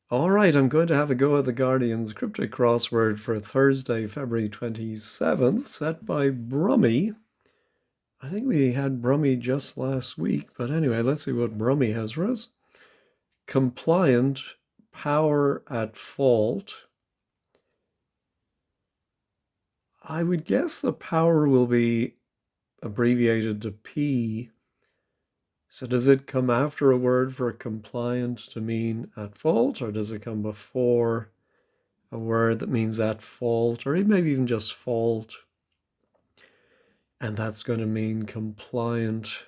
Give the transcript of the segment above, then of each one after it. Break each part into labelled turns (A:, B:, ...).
A: All right, I'm going to have a go at the Guardian's Cryptic Crossword for Thursday, February 27th, set by Brummy. I think we had Brummy just last week, but anyway, let's see what Brummy has for us. Compliant, power at fault. I would guess the power will be abbreviated to P. So does it come after a word for compliant to mean at fault, or does it come before a word that means at fault, or maybe even just fault? And that's going to mean compliant.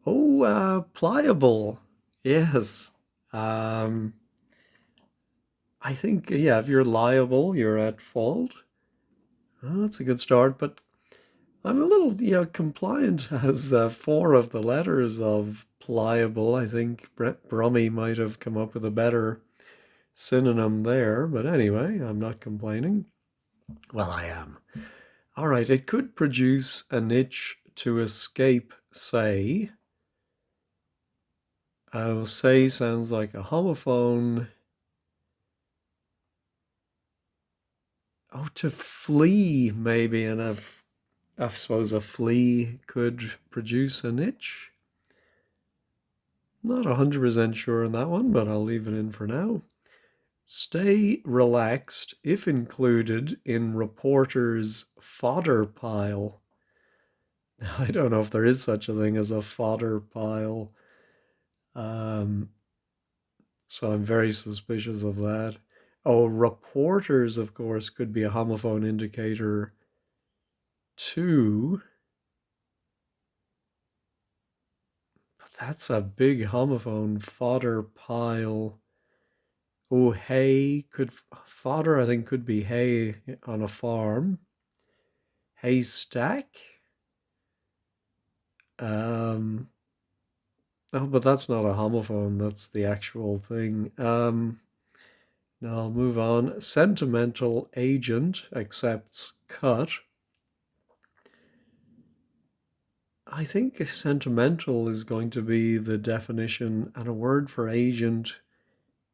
A: Oh, pliable. Yes. Um, I think, yeah, if you're liable, you're at fault. Oh, that's a good start, but I'm a little, compliant has four of the letters of pliable. I think Brummy might have come up with a better synonym there, but anyway, I'm not complaining. Well, I am. All right, it could produce an itch to escape, say. Say sounds like a homophone. Oh, to flee, maybe, and I suppose a flea could produce an itch. Not 100% sure on that one, but I'll leave it in for now. Stay relaxed if included in reporter's fodder pile. Now, I don't know if there is such a thing as a fodder pile, um, so I'm very suspicious of that. Oh, reporters, of course, could be a homophone indicator too. But that's a big homophone. Fodder pile. Oh, hay could fodder. I think could be hay on a farm. Haystack. Um. Oh, but that's not a homophone. That's the actual thing. Now I'll move on. Sentimental agent accepts cut. I think sentimental is going to be the definition, and a word for agent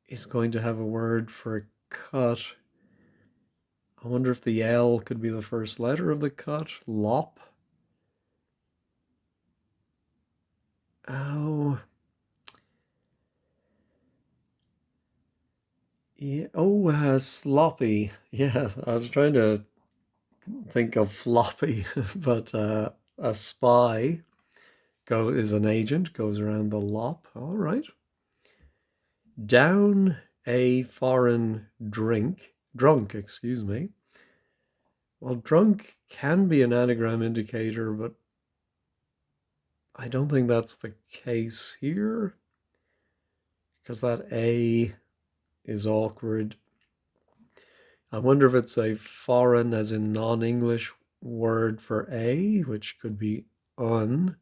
A: is going to have a word for cut. I wonder if the L could be the first letter of the cut. Lop. Oh, yeah. Oh, sloppy. Yeah, I was trying to think of floppy, but a spy is an agent, goes around the lop. All right. Down a foreign drunk, excuse me. Well, drunk can be an anagram indicator, but I don't think that's the case here because that A is awkward. I wonder if it's a foreign, as in non-English, word for A, which could be un,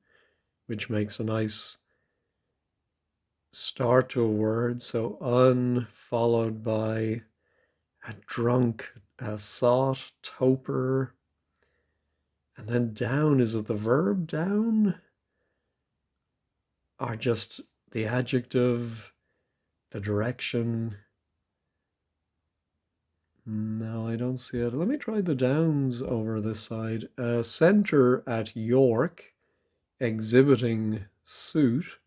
A: which makes a nice start to a word. So un followed by a drunk, a sought, toper, and then down. Is it the verb down? Or just the adjective, the direction? No, I don't see it. Let me try the downs over this side. Centre at York, exhibiting suit.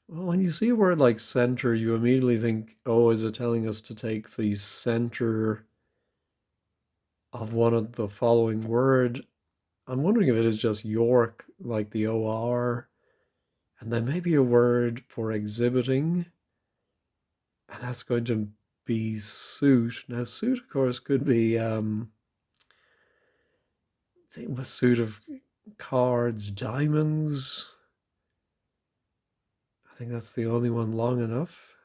A: Well, when you see a word like center, you immediately think, oh, is it telling us to take the center of one of the following word? I'm wondering if it is just York, like the OR, and then maybe a word for exhibiting, and that's going to be suit. Now, suit, of course, could be a suit of cards, diamonds. I think that's the only one long enough.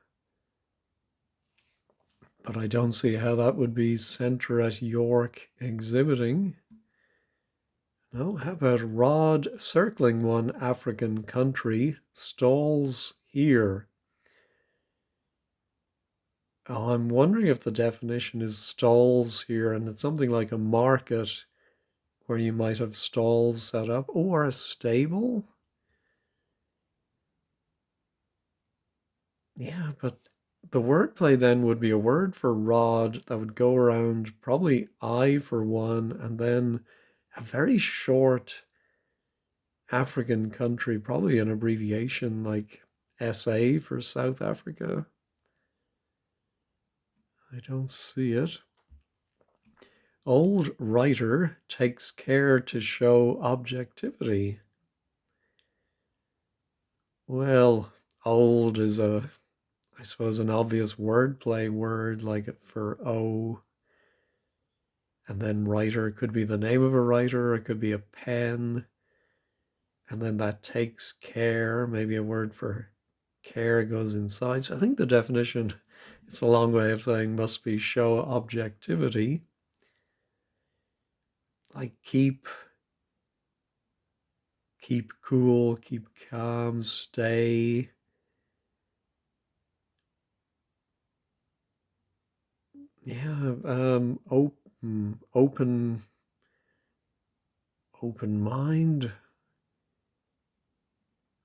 A: But I don't see how that would be center at York exhibiting. No, how about rod circling one African country, stalls here? Oh, I'm wondering if the definition is stalls here, and it's something like a market where you might have stalls set up, or a stable. Yeah, but the wordplay then would be a word for rod that would go around probably I for one, and then a very short African country, probably an abbreviation like SA for South Africa. I don't see it. Old writer takes care to show objectivity. Well, old is I suppose, an obvious wordplay word like for O, and then writer could be the name of a writer, it could be a pen, and then that takes care, maybe a word for care goes inside. So I think the definition, it's a long way of saying, must be show objectivity, like keep cool, keep calm, stay. Yeah, open mind.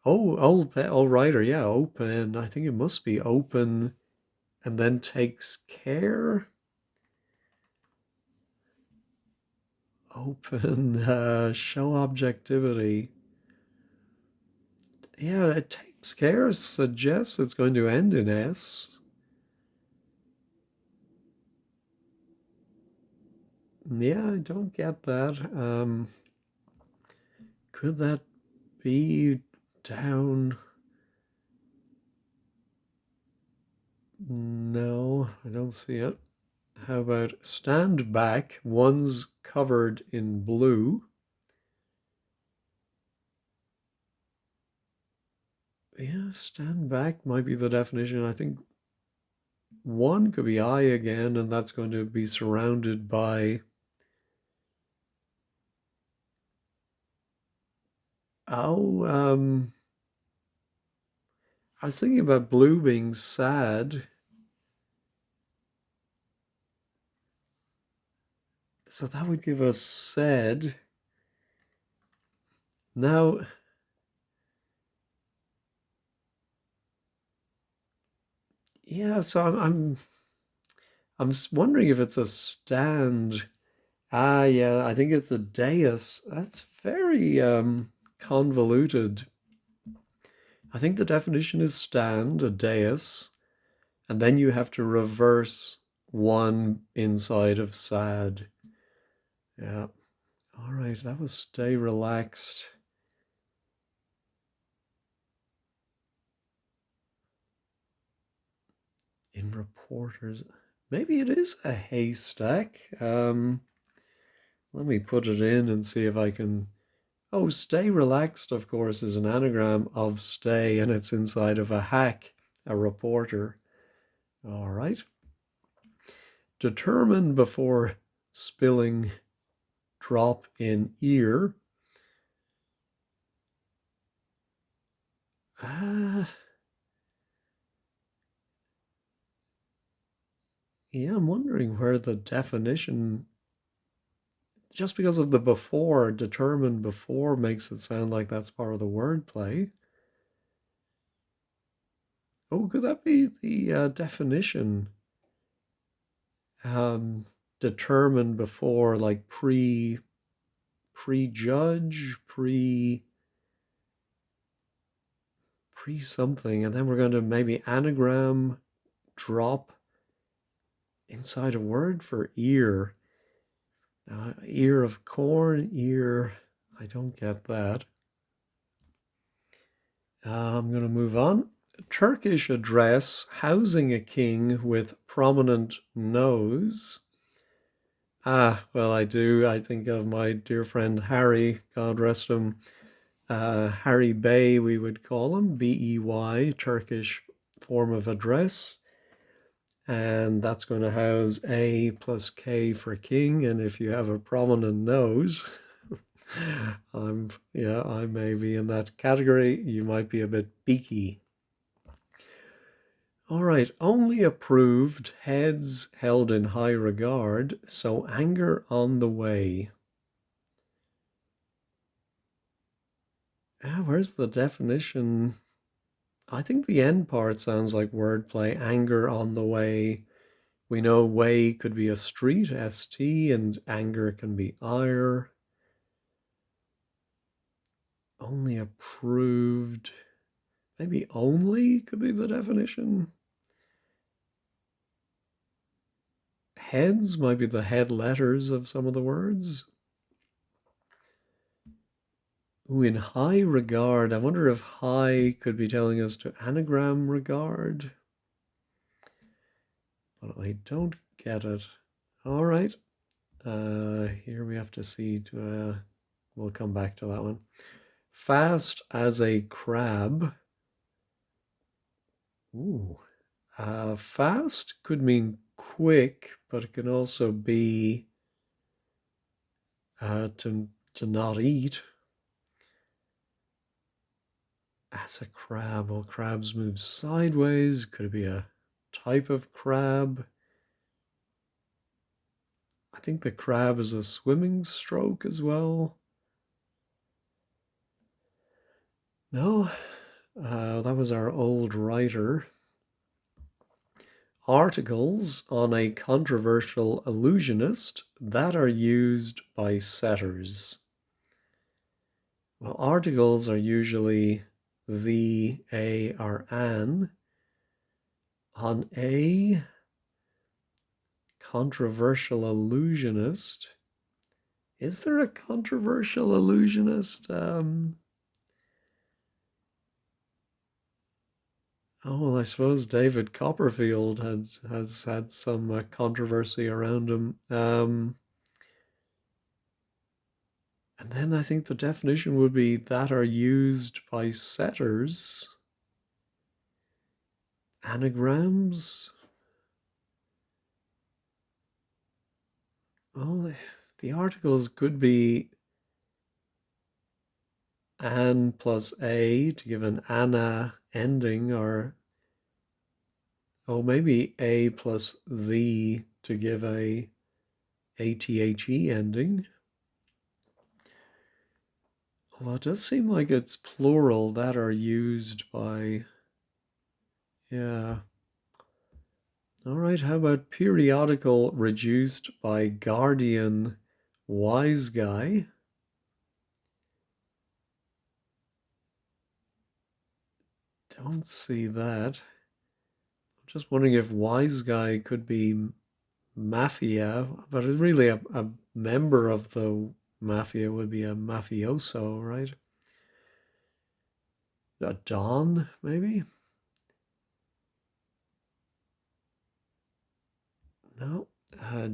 A: Oh, old writer, yeah, open. I think it must be open and then takes care. Open, show objectivity. Yeah, it takes care suggests it's going to end in S. Yeah, I don't get that. Could that be down? No, I don't see it. How about stand back? One's covered in blue. Yeah, stand back might be the definition. I think one could be I again, and that's going to be surrounded by. Oh, I was thinking about blue being sad. So that would give us said. Now, yeah, so I'm wondering if it's a stand. Ah, yeah, I think it's a dais. That's very convoluted. I think the definition is stand, a dais, and then you have to reverse one inside of sad. Yeah. All right, that was stay relaxed. In reporters. Maybe it is a haystack. Let me put it in and see if I can. Oh, stay relaxed, of course, is an anagram of stay, and it's inside of a hack, a reporter. All right. Determine before spilling, drop in ear. Ah, yeah, I'm wondering where the definition, just because of the before, determined before makes it sound like that's part of the wordplay. Oh, could that be the definition? Um, determined before, like prejudge, pre something, and then we're going to maybe anagram drop inside a word for ear. Ear of corn, ear. I don't get that. I'm going to move on. Turkish address housing a king with prominent nose. Ah, well, I do. I think of my dear friend Harry, God rest him. Harry Bey, we would call him, Bey, Turkish form of address. And that's going to house A plus K for king. And if you have a prominent nose, I may be in that category. You might be a bit beaky. All right, only approved heads held in high regard, so anger on the way. Where's the definition? I think the end part sounds like wordplay. Anger on the way. We know way could be a street, ST, and anger can be ire. Only approved. Maybe only could be the definition. Heads might be the head letters of some of the words. Ooh, in high regard, I wonder if high could be telling us to anagram regard. But I don't get it. All right. Here we have to see. We'll come back to that one. Fast as a crab. Ooh. Fast could mean quick, but it can also be to not eat. As a crab, well, crabs move sideways. Could it be a type of crab? I think the crab is a swimming stroke as well. No, that was our old writer. Articles on a controversial illusionist that are used by setters. Well, articles are usually the, a, or an. On a controversial illusionist. Is there a controversial illusionist? Oh, well, I suppose David Copperfield has had some controversy around him. And then I think the definition would be that are used by setters. Anagrams. Well, the articles could be an plus a to give an ana ending, or maybe a plus the to give a athe ending. Although it does seem like it's plural that are used by, yeah. All right, how about periodical reduced by guardian wise guy? Don't see that. I'm just wondering if wise guy could be mafia, but it's really a member of the mafia would be a mafioso, right? A don, maybe? No.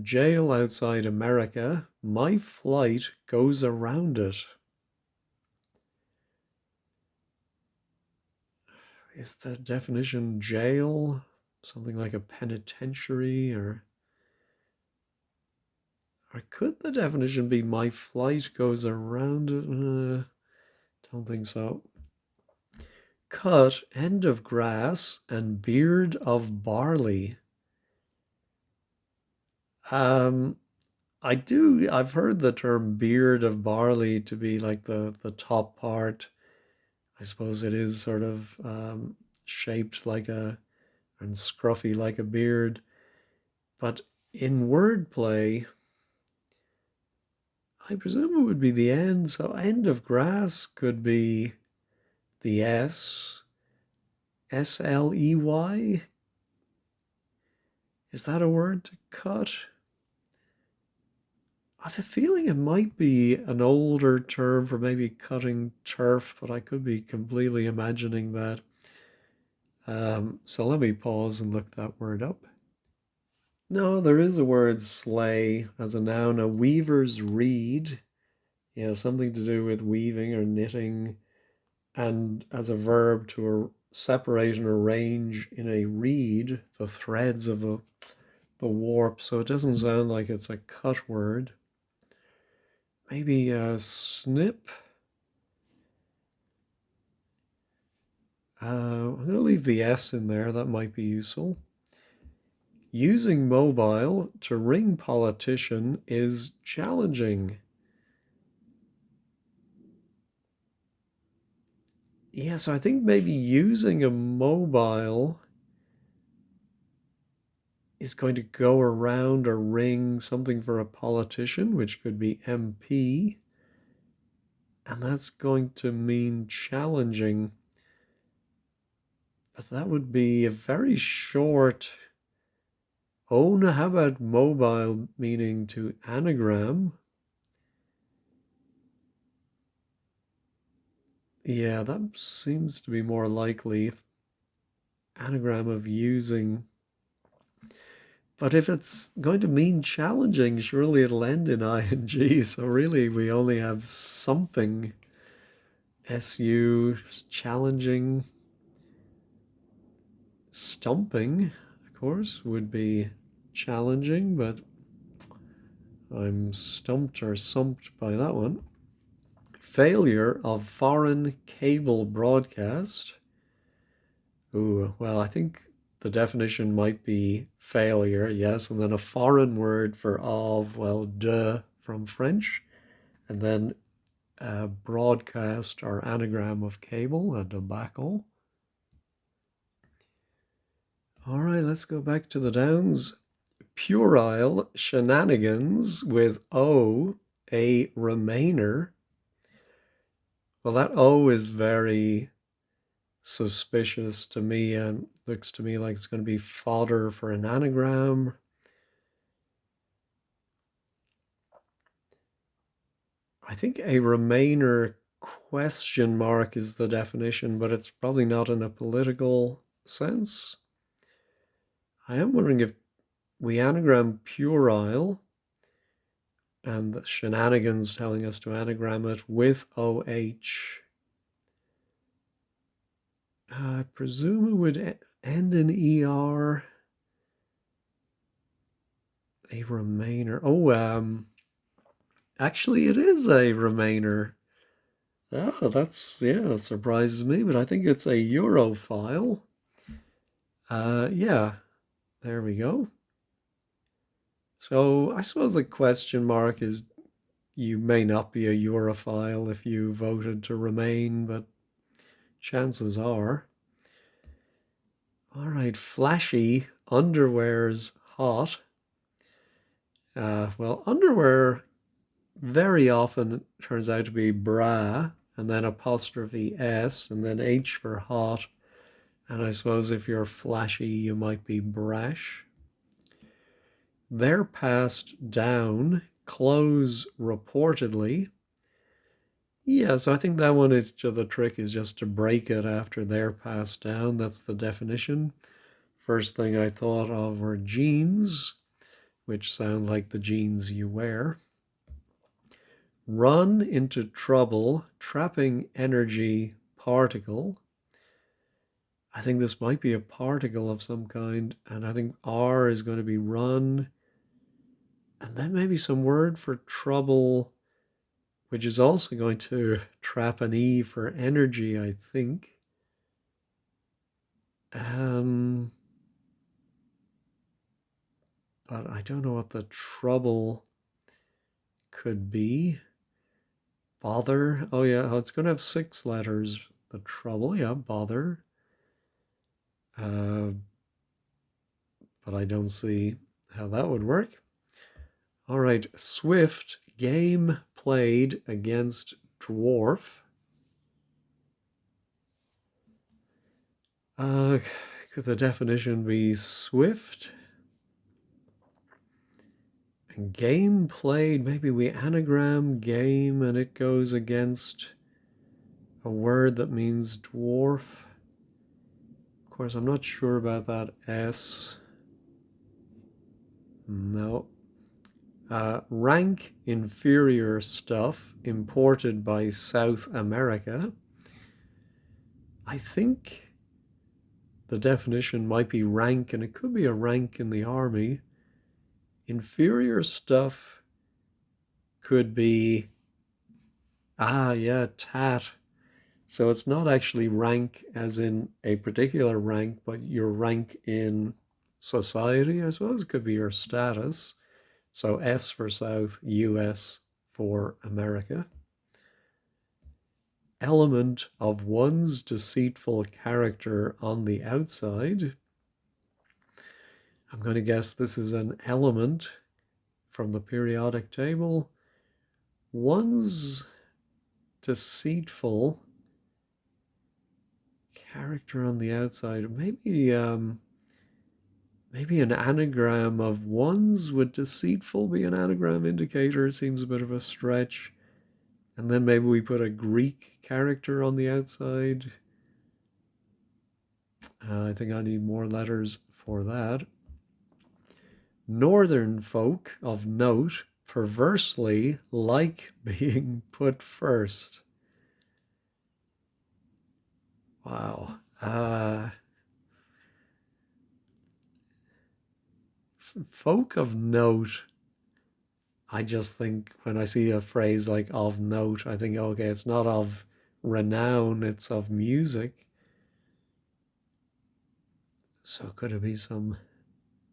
A: Jail outside America. My flight goes around it. Is the definition jail something like a penitentiary, or could the definition be my flight goes around it? Don't think so. Cut, end of grass, and beard of barley. I've heard the term beard of barley to be like the top part. I suppose it is sort of shaped like and scruffy like a beard. But in wordplay, I presume it would be the end. So end of grass could be the Sley. Is that a word to cut? I have a feeling it might be an older term for maybe cutting turf, but I could be completely imagining that. So let me pause and look that word up. No, there is a word slay as a noun, a weaver's reed. Yeah, something to do with weaving or knitting, and as a verb to separate and arrange in a reed the threads of the warp. So it doesn't sound like it's a cut word. Maybe a snip. I'm going to leave the S in there. That might be useful. Using mobile to ring politician is challenging. Yeah, so I think maybe using a mobile is going to go around or ring something for a politician, which could be MP, and that's going to mean challenging. But that would be a very short. Oh, no, how about mobile meaning to anagram? Yeah, that seems to be more likely. Anagram of using. But if it's going to mean challenging, surely it'll end in ing. So really, we only have something. SU, challenging. Stumping, of course, would be challenging, but I'm stumped or sumped by that one. Failure of foreign cable broadcast. Ooh, well, I think the definition might be failure, yes, and then a foreign word for of, well, de from French, and then broadcast or anagram of cable, a debacle. All right, let's go back to the Downs. Puerile shenanigans with O, a remainer. Well, that O is very suspicious to me and looks to me like it's going to be fodder for an anagram. I think a remainer question mark is the definition, but it's probably not in a political sense. I am wondering if we anagram puerile and the shenanigans telling us to anagram it with OH. I presume it would end in ER. A remainer. Oh, actually, it is a remainer. Oh, that's, yeah, surprises me, but I think it's a Europhile. Yeah, there we go. So I suppose the question mark is you may not be a Europhile if you voted to remain, but chances are. All right, flashy underwear's hot. Well, underwear very often turns out to be bra and then apostrophe S and then H for hot. And I suppose if you're flashy, you might be brash. They're passed down, close reportedly. Yeah, so I think that one is just the trick is just to break it after they're passed down. That's the definition. First thing I thought of were jeans, which sound like the jeans you wear. Run into trouble, trapping energy particle. I think this might be a particle of some kind, and I think R is going to be run. And then maybe some word for trouble, which is also going to trap an E for energy, I think. But I don't know what the trouble could be. Bother. Oh, yeah, it's going to have 6 letters. The trouble, yeah, bother. But I don't see how that would work. All right, Swift, game played against dwarf. Could the definition be swift? And game played, maybe we anagram game and it goes against a word that means dwarf. Of course, I'm not sure about that S. No. Rank inferior stuff imported by South America. I think the definition might be rank, and it could be a rank in the army. Inferior stuff could be, yeah, tat. So it's not actually rank as in a particular rank, but your rank in society, I suppose. It could be your status. So S for South, US for America. element of one's deceitful character on the outside. I'm going to guess this is an element from the periodic table. One's deceitful character on the outside. Maybe an anagram of ones. Would deceitful be an anagram indicator? Seems a bit of a stretch. And then maybe we put a Greek character on the outside. I think I need more letters for that. Northern folk of note perversely like being put first. Wow. Folk of note, I just think when I see a phrase like of note, I think, okay, it's not of renown, it's of music. So could it be some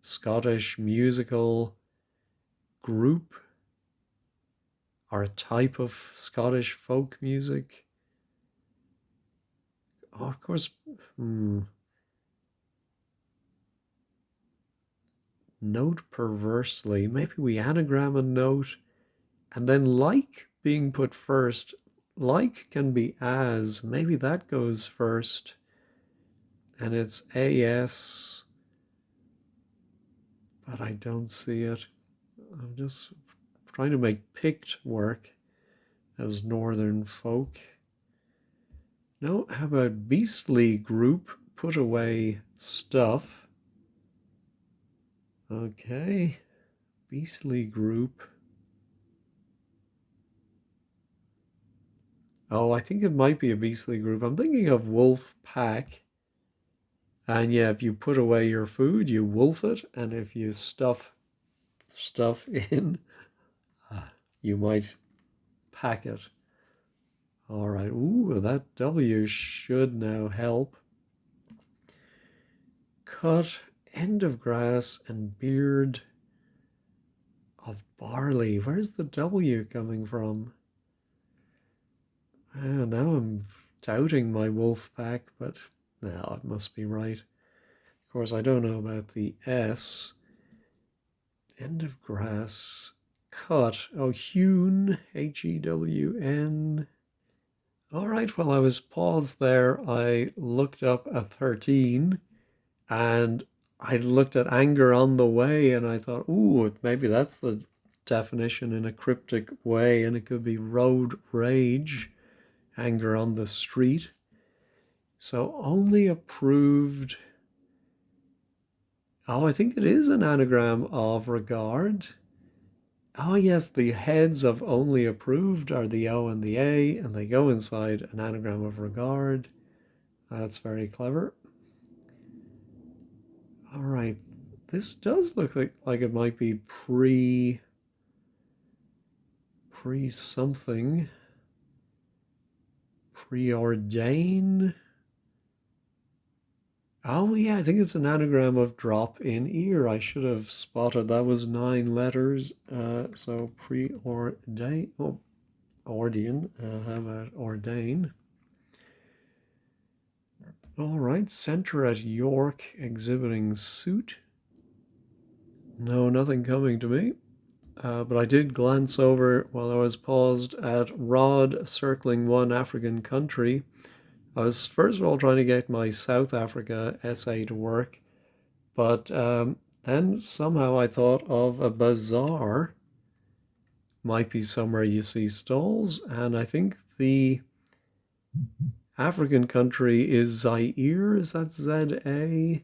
A: Scottish musical group or a type of Scottish folk music? Oh, of course, note perversely. Maybe we anagram a note and then like being put first. Like can be as. Maybe that goes first. And it's AS, but I don't see it. I'm just trying to make picked work as northern folk. No, how about beastly group, put away stuff? Okay, beastly group. Oh, I think it might be a beastly group. I'm thinking of wolf pack. And yeah, if you put away your food, you wolf it. And if you stuff stuff in, you might pack it. All right. Ooh, that W should now help. Cut, end of grass, and beard of barley. Where's the W coming from? Now I'm doubting my wolf pack, but no, it must be right. Of course, I don't know about the S. End of grass. Cut. Oh, hewn. Hewn. All right, well, I was paused there. I looked up a 13 and I looked at anger on the way and I thought, ooh, maybe that's the definition in a cryptic way, and it could be road rage, anger on the street. So only approved. Oh, I think it is an anagram of regard. Oh, yes, the heads of only approved are the O and the A, and they go inside an anagram of regard. That's very clever. All right, this does look like it might be pre something. Preordain. Oh, yeah, I think it's an anagram of drop in ear. I should have spotted that was 9 letters. So preordain. Oh, Ordean. How about ordain? All right, centre at York exhibiting suit. No, nothing coming to me. But I did glance over while I was paused at Rod circling one African country. I was first of all trying to get my South Africa essay to work, but then somehow I thought of a bazaar. Might be somewhere you see stalls, and I think the African country is Zaire. Is that Z-A?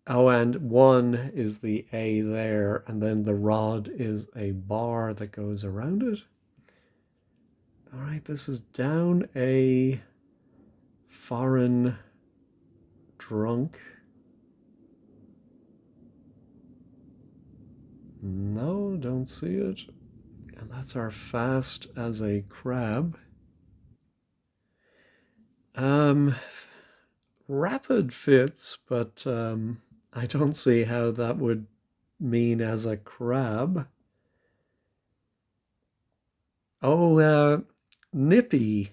A: Oh, and one is the A there, and then the rod is a bar that goes around it. All right, this is down a foreign drunk. No, don't see it. And that's our fast as a crab. Um, Rapid fits, but I don't see how that would mean as a crab. Oh, Nippy.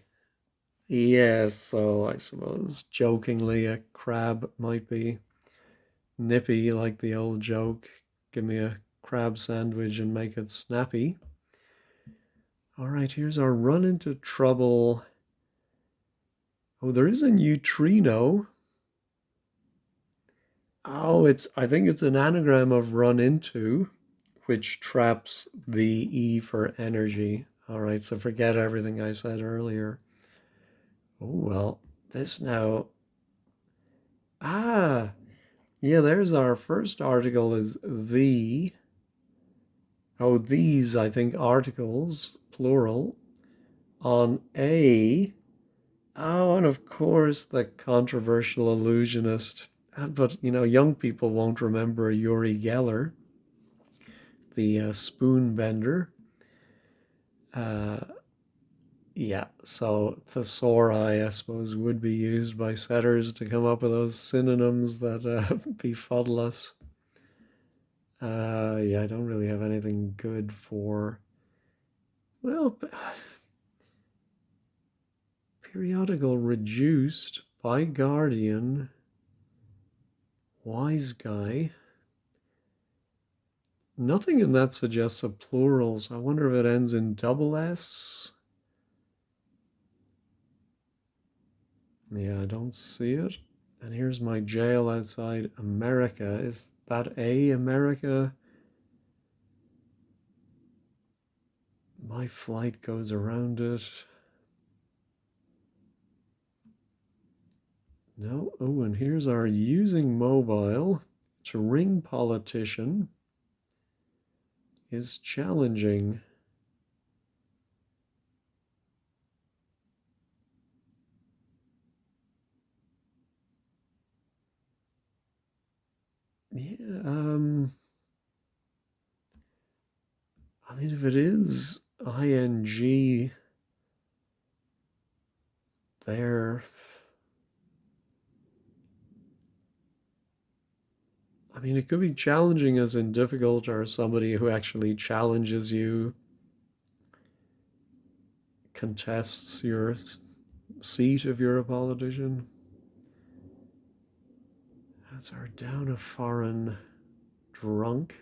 A: Yes, so I suppose jokingly a crab might be nippy, like the old joke. Give me a crab sandwich and make it snappy. All right, here's our run into trouble. Oh, there is a neutrino. Oh, I think it's an anagram of run into, which traps the E for energy. All right, so forget everything I said earlier. Oh, well, this now. Ah, yeah, there's our first article is the. Oh, these, I think, articles, plural, on a. Oh, and of course, the controversial illusionist. But, young people won't remember Uri Geller, the spoon bender. Uh, yeah, so thesauri, I suppose, would be used by setters to come up with those synonyms that befuddle us. Yeah, I don't really have anything good for. Well, periodical reduced by Guardian, wise guy. Nothing in that suggests a plural, so I wonder if it ends in double S. Yeah, I don't see it. And here's my jail outside America. Is that a America? My flight goes around it. No. Oh, and here's our using mobile to ring politician is challenging. Yeah, I mean, if it is ing there, I mean, it could be challenging as in difficult, or somebody who actually challenges you, contests your seat if you're a politician. That's our down a foreign drunk.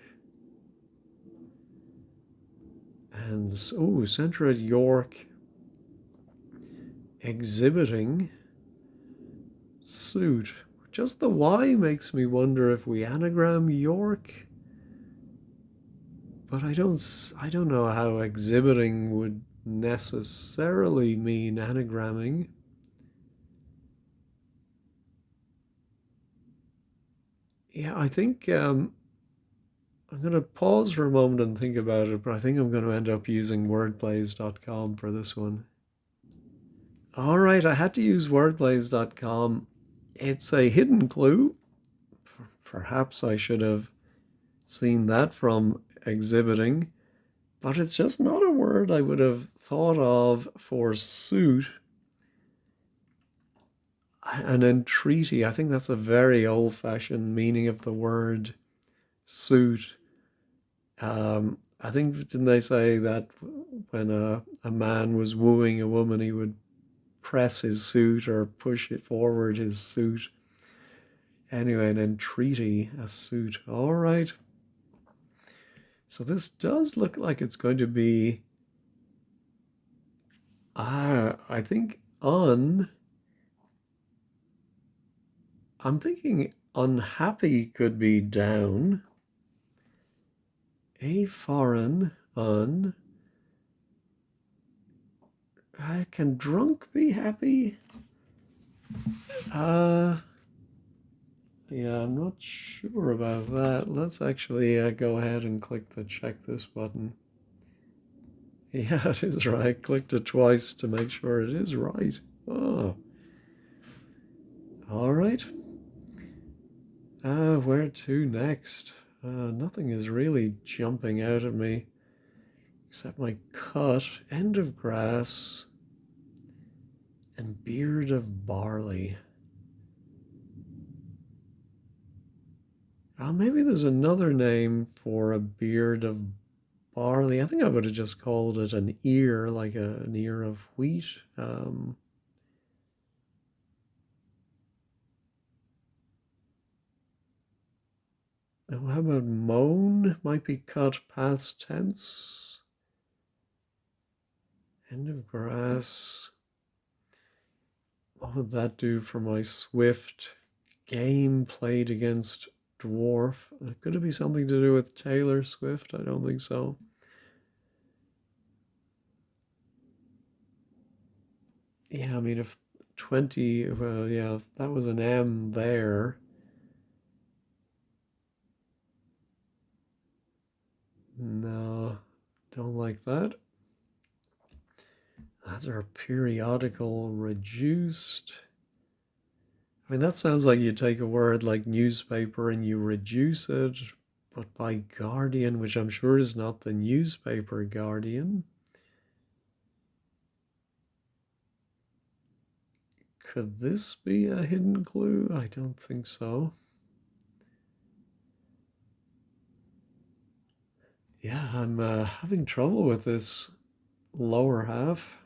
A: And, oh, center at York exhibiting suit. Just the Y makes me wonder if we anagram York, but I don't know how exhibiting would necessarily mean anagramming. Yeah, I think I'm going to pause for a moment and think about it, but I think I'm going to end up using wordplays.com for this one. All right, I had to use wordplays.com. It's a hidden clue. Perhaps I should have seen that from exhibiting, but it's just not a word I would have thought of for suit. An entreaty, I think that's a very old fashioned meaning of the word suit. I think, didn't they say that when a man was wooing a woman, he would press his suit or push it forward his suit? Anyway, an entreaty, a suit. All right. So this does look like it's going to be, I think I'm thinking unhappy could be down. A foreign, can drunk be happy? Uh, yeah, I'm not sure about that. Let's actually go ahead and click the check this button. Yeah, it is right. Clicked it twice to make sure it is right. Oh, all right. Where to next? Nothing is really jumping out at me except my cut, end of grass, and beard of barley. Maybe there's another name for a beard of barley. I think I would have just called it an ear, like an ear of wheat. Oh, how about moan? Might be cut past tense. End of grass. What would that do for my swift game played against dwarf? Could it be something to do with Taylor Swift? I don't think so. Yeah, I mean, if 20, well, yeah, if that was an M there. No, don't like that. That's our periodical reduced. I mean, that sounds like you take a word like newspaper and you reduce it, but by Guardian, which I'm sure is not the newspaper Guardian. Could this be a hidden clue? I don't think so. Yeah, I'm having trouble with this lower half.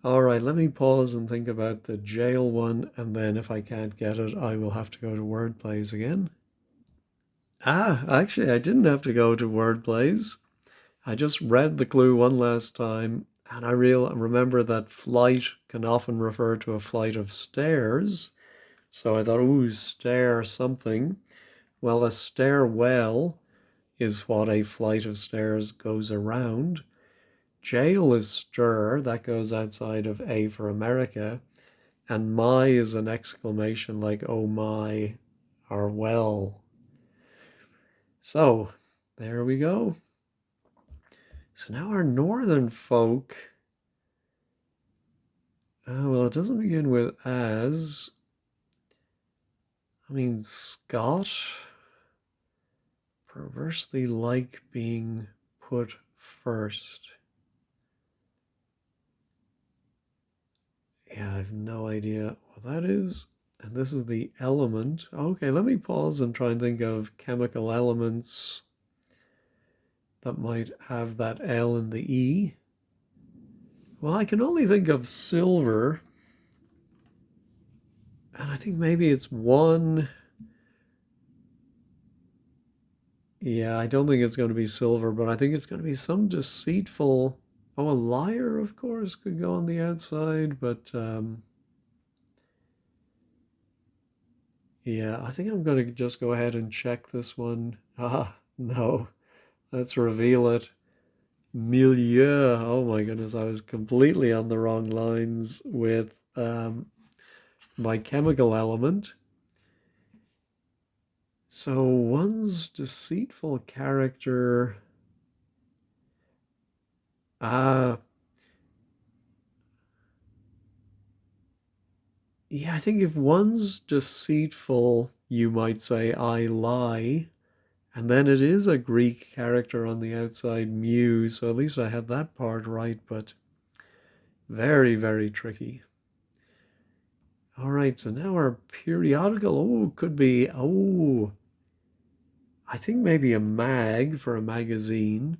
A: All right, let me pause and think about the jail one, and then if I can't get it, I will have to go to word plays again. Ah, actually, I didn't have to go to word plays. I just read the clue one last time, and I remember that flight can often refer to a flight of stairs. So I thought, ooh, stair something. Well, a stairwell is what a flight of stairs goes around. Jail is stir, that goes outside of A for America. And my is an exclamation like, oh my, or well. So there we go. So now our northern folk, well, it doesn't begin with as. I mean, Scott, perversely like being put first. Yeah, I have no idea what that is. And this is the element. Okay, let me pause and try and think of chemical elements that might have that L in the E. Well, I can only think of silver. And I think maybe it's one. Yeah, I don't think it's going to be silver, but I think it's going to be some deceitful. Oh, a liar, of course, could go on the outside, but yeah, I think I'm going to just go ahead and check this one. Ah, no, let's reveal it. Milieu. Oh my goodness, I was completely on the wrong lines with my chemical element. So one's deceitful character. Ah, yeah, I think if one's deceitful, you might say I lie. And then it is a Greek character on the outside, mu, so at least I had that part right, but very, very tricky. All right, so now our periodical, oh, could be, oh, I think maybe a mag for a magazine,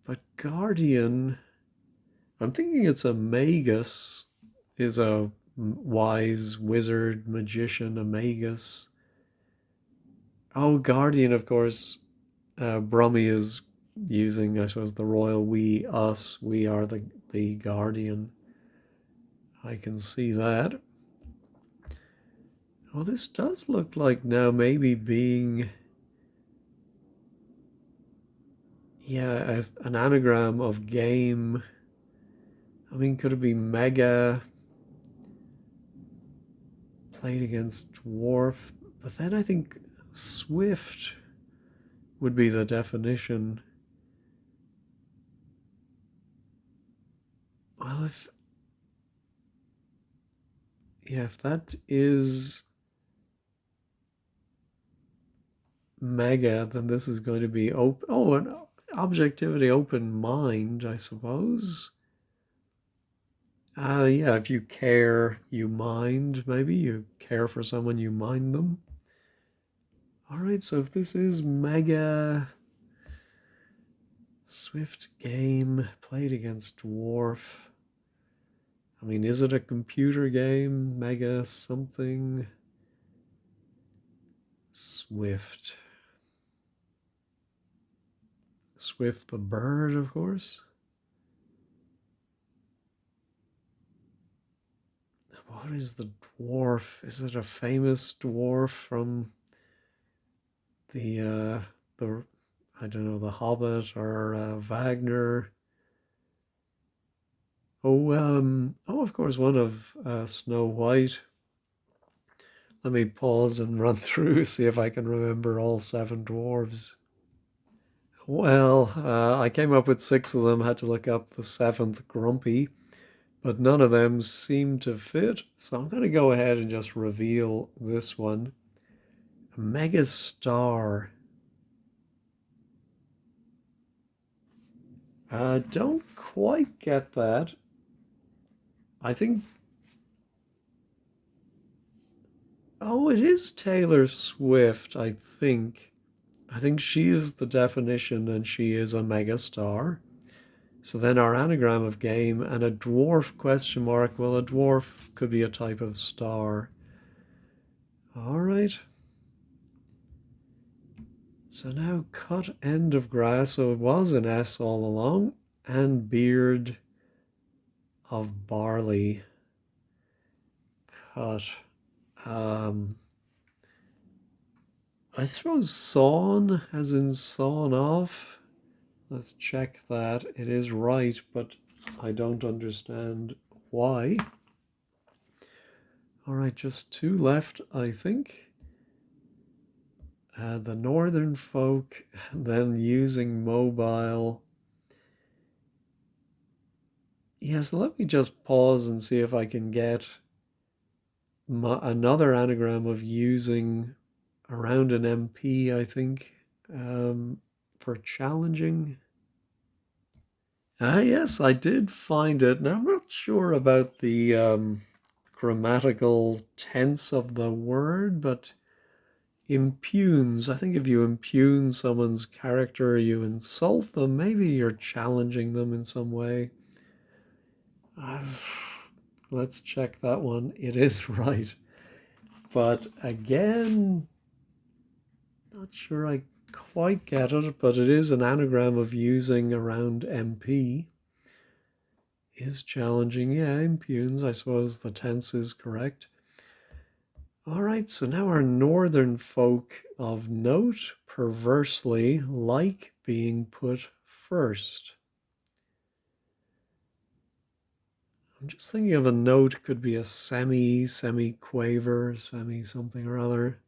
A: but Guardian, I'm thinking it's a magus, is a wise wizard, magician, a magus. Oh, Guardian, of course, Brummy is using, I suppose, the royal we, us, we are the Guardian. I can see that. Oh, this does look like now maybe being, yeah, an anagram of game. I mean, could it be mega played against dwarf? But then I think swift would be the definition. Well, if, yeah, if that is mega, then this is going to be open. Oh, an objectivity, open mind, I suppose. Yeah, if you care, you mind, maybe you care for someone, you mind them. All right, so if this is mega, Swift game played against dwarf. I mean, is it a computer game? Mega something? Swift. Swift the bird, of course. What is the dwarf? Is it a famous dwarf from the I don't know, The Hobbit or Wagner? Oh, of course, one of Snow White. Let me pause and run through, see if I can remember all seven dwarves. Well, I came up with six of them, had to look up the seventh, Grumpy, but none of them seemed to fit. So I'm going to go ahead and just reveal this one. Mega star. Don't quite get that. I think. Oh, it is Taylor Swift, I think. I think she is the definition and she is a mega star. So then our anagram of game and a dwarf question mark. Well, a dwarf could be a type of star. All right. So now cut end of grass. So it was an S all along. And beard of barley. Cut. Um, I suppose sawn, as in sawn off. Let's check that. It is right, but I don't understand why. All right, just two left, I think. The northern folk, then using mobile. Yeah, so let me just pause and see if I can get another anagram of using around an MP, I think, for challenging. Ah, yes, I did find it. Now, I'm not sure about the grammatical tense of the word, but impugns. I think if you impugn someone's character, you insult them, maybe you're challenging them in some way. Uh, let's check that one. It is right. But again, not sure I quite get it, but it is an anagram of using around MP. Is challenging, yeah, impugns. I suppose the tense is correct. All right, so now our northern folk of note perversely like being put first. I'm just thinking of a note, could be a semi-quaver, semi something or other.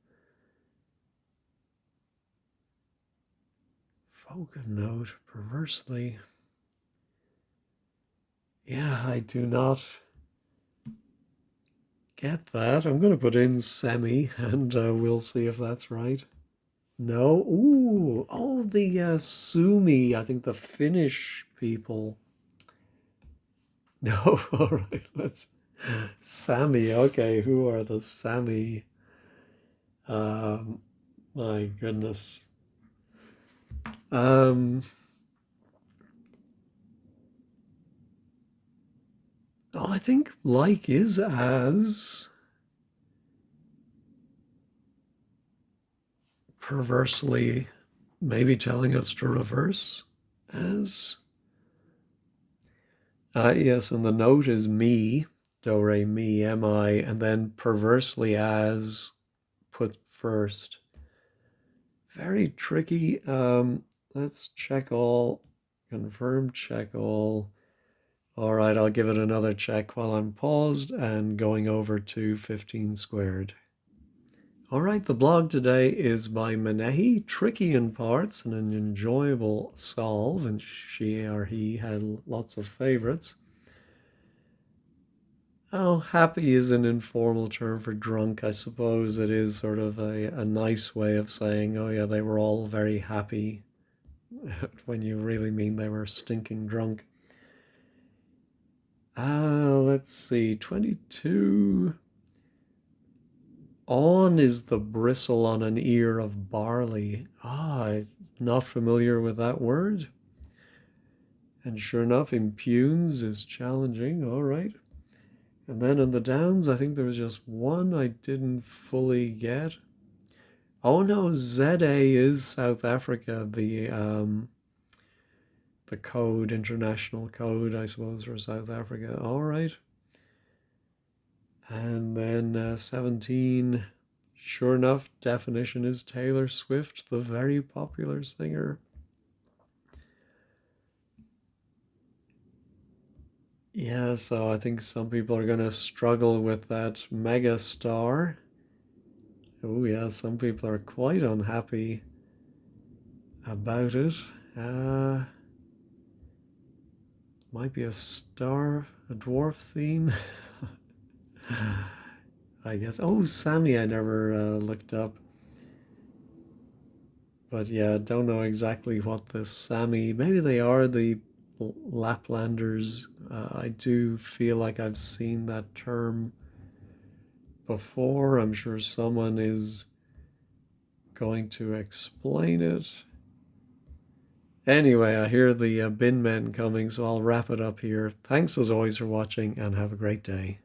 A: Folk of note perversely. Yeah, I do not get that. I'm going to put in semi and we'll see if that's right. No. Ooh. Oh, the Sumi. I think the Finnish people. No. All right. Let's. Sami. Okay. Who are the Sami? Um, my goodness. Um, oh, I think like is as perversely maybe telling us to reverse as. Yes, and the note is me, do, re, mi, mi, and then perversely as put first. Very tricky. Let's check all, confirm, check all. All right, I'll give it another check while I'm paused and going over to 15 squared. All right, the blog today is by Manehi, tricky in parts and an enjoyable solve, and she or he had lots of favorites. Oh, happy is an informal term for drunk. I suppose it is sort of a nice way of saying, oh yeah, they were all very happy when you really mean they were stinking drunk. Let's see, 22. On is the bristle on an ear of barley. I'm not familiar with that word. And sure enough, impugns is challenging. All right. And then in the downs, I think there was just one I didn't fully get. Oh no, ZA is South Africa, the code, international code, I suppose, for South Africa. All right. And then 17, sure enough, definition is Taylor Swift, the very popular singer. Yeah, so I think some people are going to struggle with that mega star. Oh, yeah, some people are quite unhappy about it. Uh, Might be a star, a dwarf theme. I guess. Oh, Sammy, I never looked up. But yeah, don't know exactly what the Sami. Maybe they are the Laplanders. I do feel like I've seen that term before. I'm sure someone is going to explain it. Anyway, I hear the bin men coming, so I'll wrap it up here. Thanks as always for watching and have a great day.